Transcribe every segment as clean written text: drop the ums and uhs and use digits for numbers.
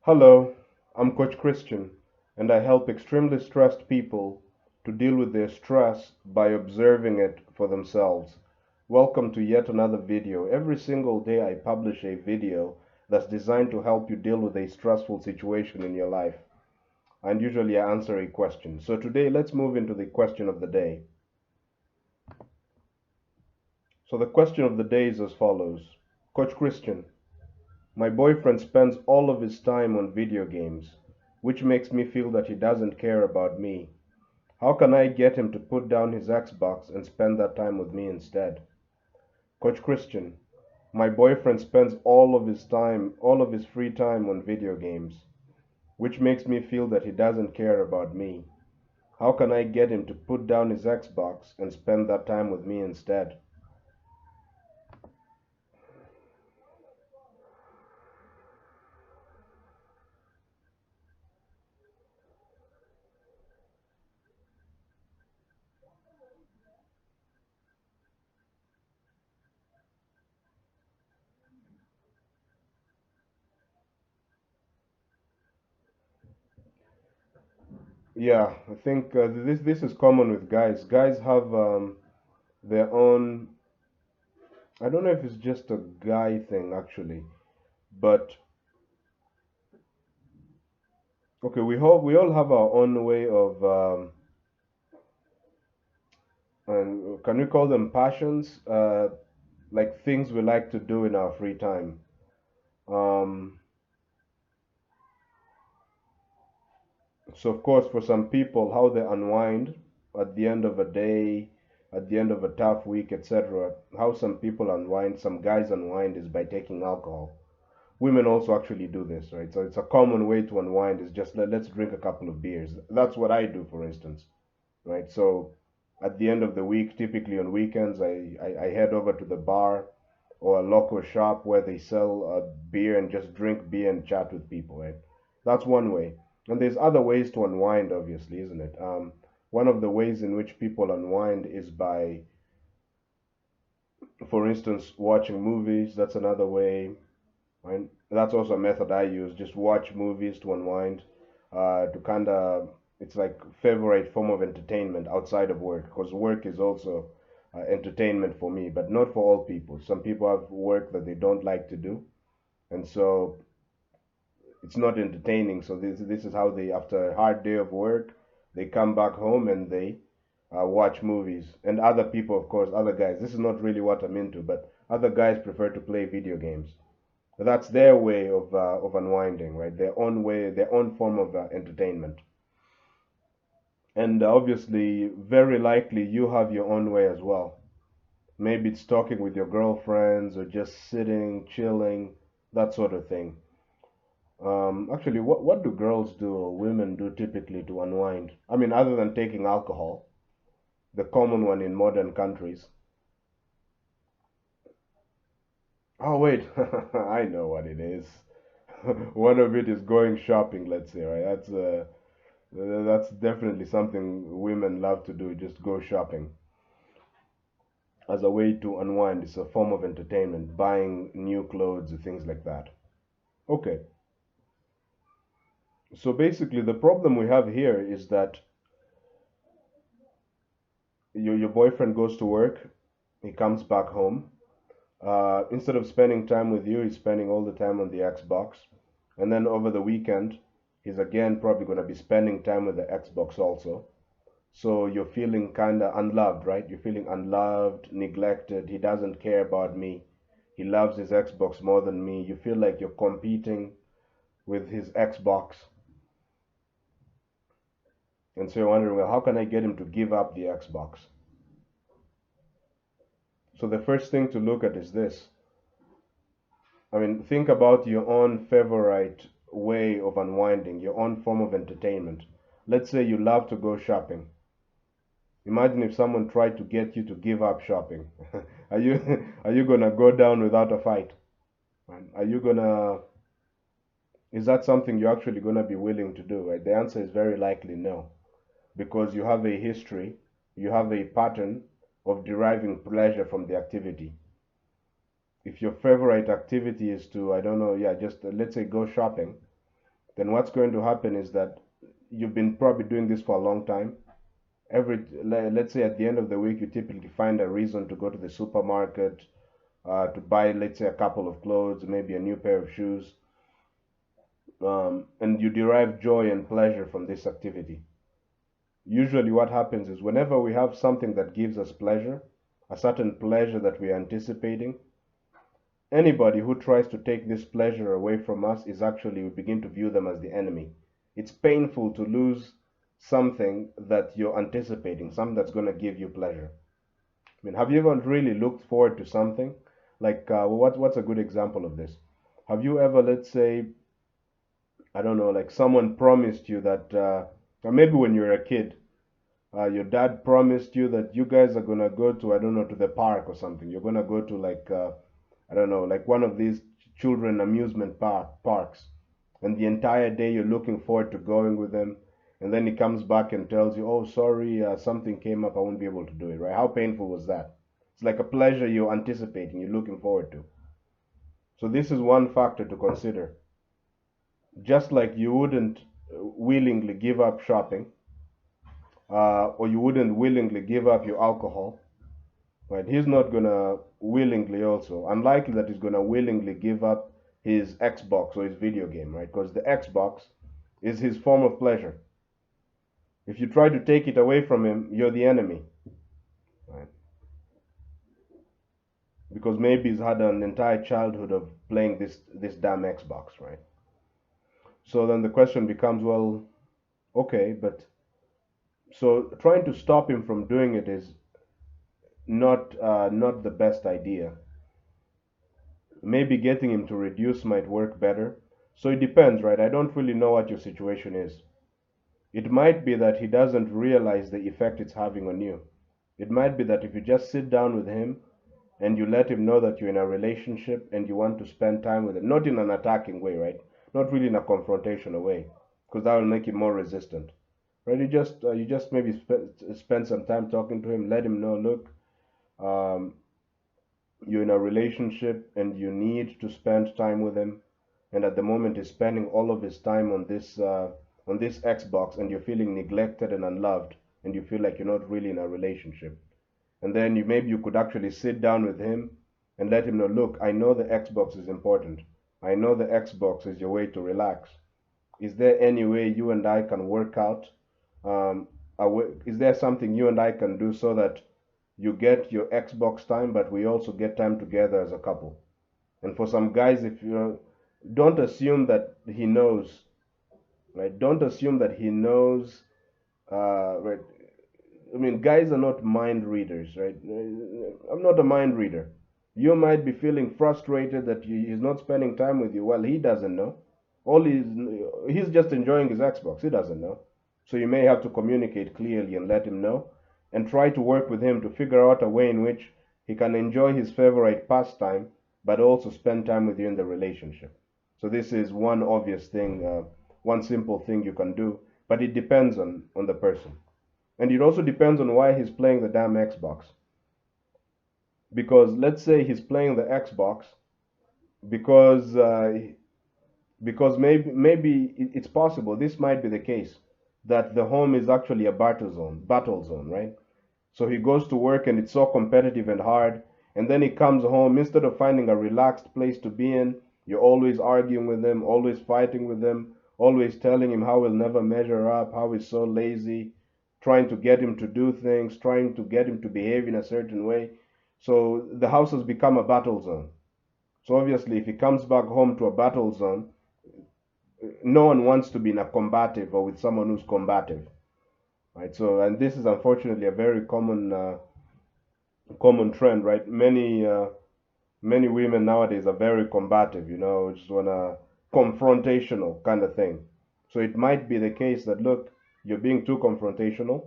Hello, I'm Coach Christian, and I help extremely stressed people to deal with their stress by observing it for themselves. Welcome to yet another video. Every single day I publish a video that's designed to help you deal with a stressful situation in your life. And usually I answer a question. So today let's move into the question of the day. So the question of the day is as follows. Coach Christian, my boyfriend spends all of his time on video games, which makes me feel that he doesn't care about me. How can I get him to put down his Xbox and spend that time with me instead? Coach Christian, my boyfriend spends all of his free time on video games, which makes me feel that he doesn't care about me. How can I get him to put down his Xbox and spend that time with me instead? Yeah, I think this is common with guys. Guys have their own. I don't know if it's just a guy thing actually, but okay, we all have our own way of and can we call them passions? Like things we like to do in our free time. Um, so of course, for some people, how they unwind at the end of a day, at the end of a tough week, etc. How some people unwind, some guys unwind is by taking alcohol. Women also actually do this, right? So it's a common way to unwind is just let's drink a couple of beers. That's what I do, for instance, right? So at the end of the week, typically on weekends, I head over to the bar or a local shop where they sell beer and just drink beer and chat with people, right? That's one way. And there's other ways to unwind, obviously, isn't it? One of the ways in which people unwind is by, for instance, watching movies. That's another way. Right? That's also a method I use. Just watch movies to unwind, to kind of, it's like favorite form of entertainment outside of work, because work is also entertainment for me, but not for all people. Some people have work that they don't like to do, and so it's not entertaining. So this is how they, after a hard day of work, they come back home and they watch movies. And other people, of course, other guys. This is not really what I'm into, but other guys prefer to play video games. That's their way of unwinding, right? Their own way, their own form of entertainment. And obviously, very likely, you have your own way as well. Maybe it's talking with your girlfriends or just sitting, chilling, that sort of thing. Actually, what do girls do or women do typically to unwind? I mean, other than taking alcohol, the common one in modern countries. Oh, wait, I know what it is. One of it is going shopping, let's say, right? That's definitely something women love to do, just go shopping as a way to unwind. It's a form of entertainment, buying new clothes and things like that. Okay, so basically, the problem we have here is that your boyfriend goes to work, he comes back home. Instead of spending time with you, he's spending all the time on the Xbox. And then over the weekend, he's again probably going to be spending time with the Xbox also. So you're feeling kind of unloved, right? You're feeling unloved, neglected. He doesn't care about me. He loves his Xbox more than me. You feel like you're competing with his Xbox. And so you're wondering, well, how can I get him to give up the Xbox? So the first thing to look at is this. I mean, think about your own favorite way of unwinding, your own form of entertainment. Let's say you love to go shopping. Imagine if someone tried to get you to give up shopping. Are you gonna go down without a fight? Right? Are you gonna is that something you're actually gonna be willing to do? Right? The answer is very likely no, because you have a history, you have a pattern of deriving pleasure from the activity. If your favorite activity is to, I don't know, yeah, just let's say go shopping, then what's going to happen is that you've been probably doing this for a long time. Let's say at the end of the week, you typically find a reason to go to the supermarket to buy, let's say, a couple of clothes, maybe a new pair of shoes, and you derive joy and pleasure from this activity. Usually, what happens is whenever we have something that gives us pleasure, a certain pleasure that we are anticipating, anybody who tries to take this pleasure away from us is actually, we begin to view them as the enemy. It's painful to lose something that you're anticipating, something that's going to give you pleasure. I mean, have you ever really looked forward to something? Like, what's a good example of this? Have you ever, let's say, I don't know, like someone promised you that, or maybe when you were a kid, your dad promised you that you guys are gonna go to, I don't know, to the park or something. You're gonna go to like, I don't know, like one of these children amusement parks, and the entire day you're looking forward to going with them, and then he comes back and tells you, "Oh, sorry, something came up. I won't be able to do it." Right? How painful was that? It's like a pleasure you're anticipating, you're looking forward to. So this is one factor to consider. Just like you wouldn't willingly give up shopping, or you wouldn't willingly give up your alcohol, right? He's not gonna willingly also, unlikely that he's gonna willingly give up his Xbox or his video game, right? Because the Xbox is his form of pleasure. If you try to take it away from him, you're the enemy, right? Because maybe he's had an entire childhood of playing this damn Xbox, right? So then the question becomes, well, okay, but so trying to stop him from doing it is not the best idea. Maybe getting him to reduce might work better. So it depends, right? I don't really know what your situation is. It might be that he doesn't realize the effect it's having on you. It might be that if you just sit down with him and you let him know that you're in a relationship and you want to spend time with him, not in an attacking way, right? Not really in a confrontational way, because that will make him more resistant, right? You just maybe spend some time talking to him, let him know, look, um, you're in a relationship and you need to spend time with him, and at the moment he's spending all of his time on this Xbox, and you're feeling neglected and unloved, and you feel like you're not really in a relationship. And then maybe you could actually sit down with him and let him know, look, I know the Xbox is important. I know the Xbox is your way to relax. Is there any way you and I can work out? Is there something you and I can do so that you get your Xbox time, but we also get time together as a couple? And for some guys, if you don't assume that he knows, right? Don't assume that he knows, right? I mean, guys are not mind readers, right? I'm not a mind reader. You might be feeling frustrated that he's not spending time with you. Well, he doesn't know. All he's just enjoying his Xbox. He doesn't know. So you may have to communicate clearly and let him know, and try to work with him to figure out a way in which he can enjoy his favorite pastime, but also spend time with you in the relationship. So this is one obvious thing, one simple thing you can do, but it depends on the person. And it also depends on why he's playing the damn Xbox. Because let's say he's playing the Xbox because maybe it's possible, this might be the case, that the home is actually a battle zone, right? So he goes to work and it's so competitive and hard, and then he comes home, instead of finding a relaxed place to be in, you're always arguing with him, always fighting with him, always telling him how he'll never measure up, how he's so lazy, trying to get him to do things, trying to get him to behave in a certain way. So the house has become a battle zone. So obviously, if he comes back home to a battle zone, no one wants to be in a combative or with someone who's combative, right? So, and this is unfortunately a very common trend, right? Many women nowadays are very combative, just wanna confrontational kind of thing. So it might be the case that, look, you're being too confrontational,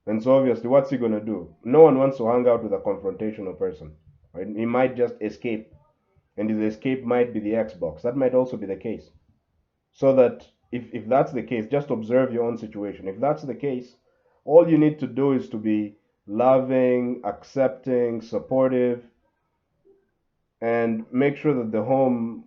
and so obviously, what's he gonna do? No one wants to hang out with a confrontational person, right? He might just escape, and his escape might be the Xbox. That might also be the case. So that if that's the case, just observe your own situation. If that's the case, all you need to do is to be loving, accepting, supportive, and make sure that the home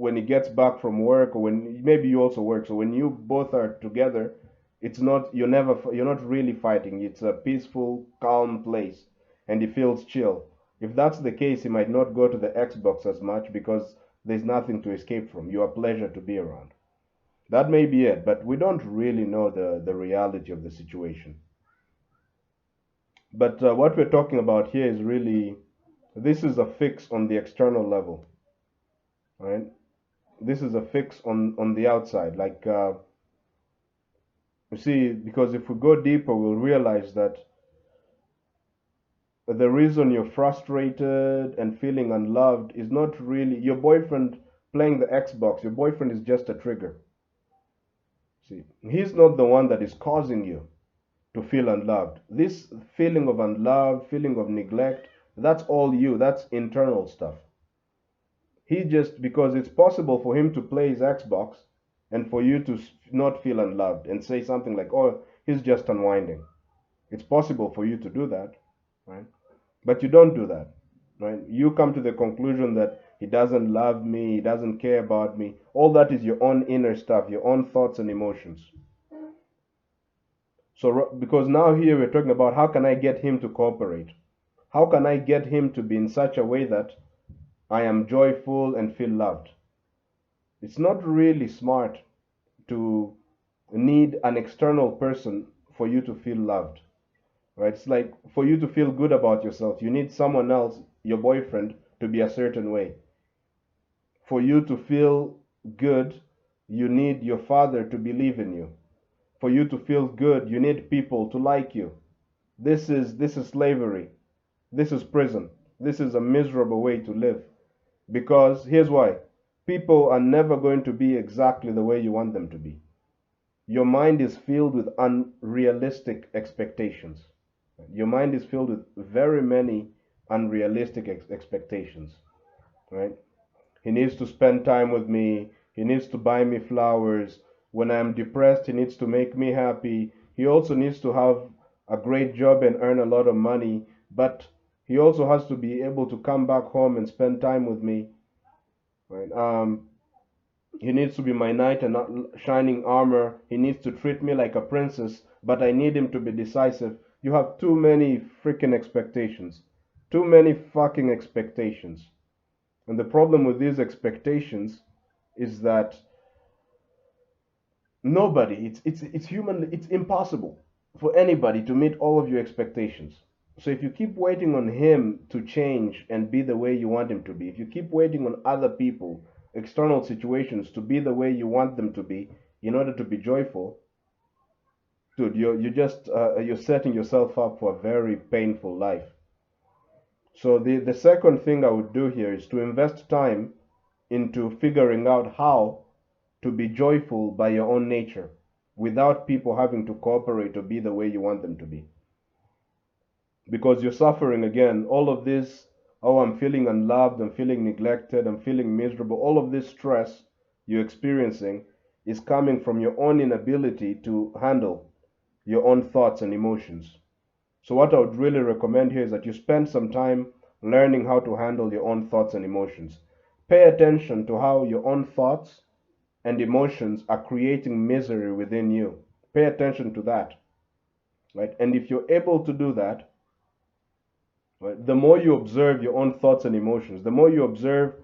when he gets back from work, or when maybe you also work. So when you both are together, it's not you're not really fighting. It's a peaceful, calm place, and he feels chill. If that's the case, he might not go to the Xbox as much because there's nothing to escape from. You're a pleasure to be around. That may be it, but we don't really know the reality of the situation. But what we're talking about here is really, this is a fix on the external level, right? This is a fix on the outside. Like, you see, because if we go deeper, we'll realize that the reason you're frustrated and feeling unloved is not really your boyfriend playing the Xbox. Your boyfriend is just a trigger. See, he's not the one that is causing you to feel unloved. This feeling of unloved, feeling of neglect, that's all you. That's internal stuff. He just, because it's possible for him to play his Xbox and for you to not feel unloved and say something like, oh, he's just unwinding. It's possible for you to do that, right? But you don't do that, right? You come to the conclusion that he doesn't love me, he doesn't care about me. All that is your own inner stuff, your own thoughts and emotions. So, because now here we're talking about how can I get him to cooperate? How can I get him to be in such a way that I am joyful and feel loved? It's not really smart to need an external person for you to feel loved, right? It's like for you to feel good about yourself, you need someone else, your boyfriend, to be a certain way. For you to feel good, you need your father to believe in you. For you to feel good, you need people to like you. This is slavery. This is prison. This is a miserable way to live. Because here's why. People are never going to be exactly the way you want them to be. Your mind is filled with unrealistic expectations. Your mind is filled with very many unrealistic expectations, right? He needs to spend time with me. He needs to buy me flowers. When I'm depressed, he needs to make me happy. He also needs to have a great job and earn a lot of money. But he also has to be able to come back home and spend time with me. Right? He needs to be my knight and not shining armor. He needs to treat me like a princess, but I need him to be decisive. You have too many freaking expectations. Too many fucking expectations. And the problem with these expectations is that nobody, it's human, it's impossible for anybody to meet all of your expectations. So if you keep waiting on him to change and be the way you want him to be, if you keep waiting on other people, external situations to be the way you want them to be in order to be joyful, dude, you're setting yourself up for a very painful life. So the second thing I would do here is to invest time into figuring out how to be joyful by your own nature without people having to cooperate or be the way you want them to be. Because you're suffering again, all of this, oh, I'm feeling unloved, I'm feeling neglected, I'm feeling miserable, all of this stress you're experiencing is coming from your own inability to handle your own thoughts and emotions. So, what I would really recommend here is that you spend some time learning how to handle your own thoughts and emotions. Pay attention to how your own thoughts and emotions are creating misery within you. Pay attention to that, right? And if you're able to do that, right, the more you observe your own thoughts and emotions, the more you observe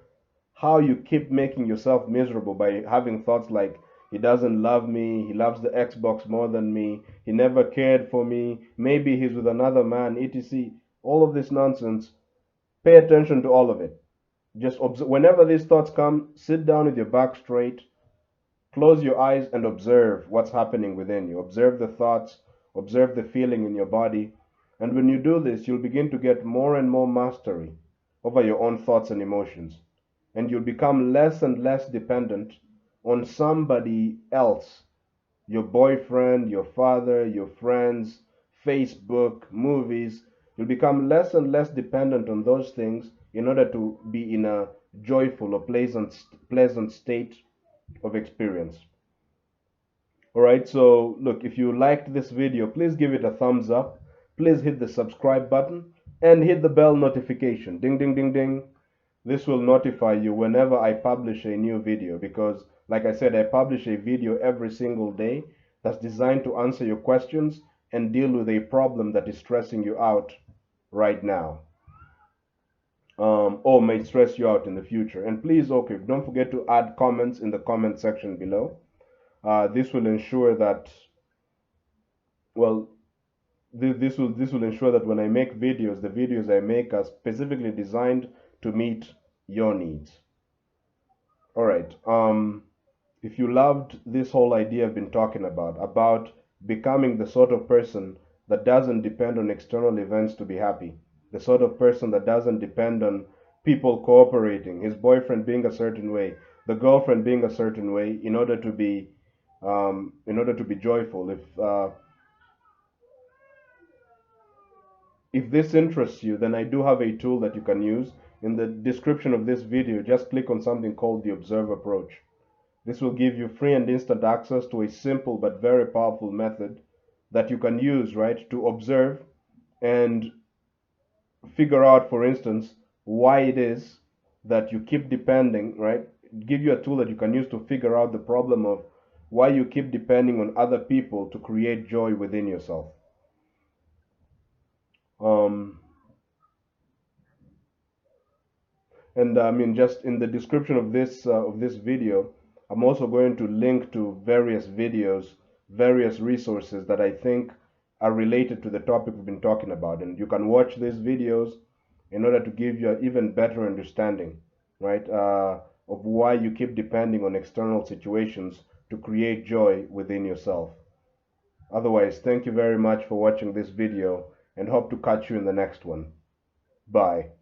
how you keep making yourself miserable by having thoughts like, he doesn't love me, he loves the Xbox more than me, he never cared for me, maybe he's with another man, etc. All of this nonsense, pay attention to all of it. Just observe. Whenever these thoughts come, sit down with your back straight, close your eyes, and observe what's happening within you. Observe the thoughts, observe the feeling in your body. And when you do this, you'll begin to get more and more mastery over your own thoughts and emotions. And you'll become less and less dependent on somebody else, your boyfriend, your father, your friends, Facebook, movies. You'll become less and less dependent on those things in order to be in a joyful or pleasant state of experience. All right, so look, if you liked this video, please give it a thumbs up. Please hit the subscribe button and hit the bell notification. Ding, ding, ding, ding. this will notify you whenever I publish a new video, because like I said, I publish a video every single day that's designed to answer your questions and deal with a problem that is stressing you out right now, or may stress you out in the future. And please, okay, don't forget to add comments in the comment section below. This will ensure that, well, this will ensure that when I make videos, the videos I make are specifically designed to meet your needs. All right. If you loved this whole idea I've been talking about becoming the sort of person that doesn't depend on external events to be happy, the sort of person that doesn't depend on people cooperating, his boyfriend being a certain way, the girlfriend being a certain way, in order to be joyful. If this interests you, then I do have a tool that you can use. In the description of this video, just click on something called the Observe approach. This will give you free and instant access to a simple but very powerful method that you can use, right, to observe and figure out, for instance, why it is that you keep depending, right? Give you a tool that you can use to figure out the problem of why you keep depending on other people to create joy within yourself. Um, and I mean, just in the description of this video, I'm also going to link to various videos, various resources that I think are related to the topic we've been talking about, and you can watch these videos in order to give you an even better understanding, right, of why you keep depending on external situations to create joy within yourself. Otherwise, thank you very much for watching this video, and hope to catch you in the next one. Bye.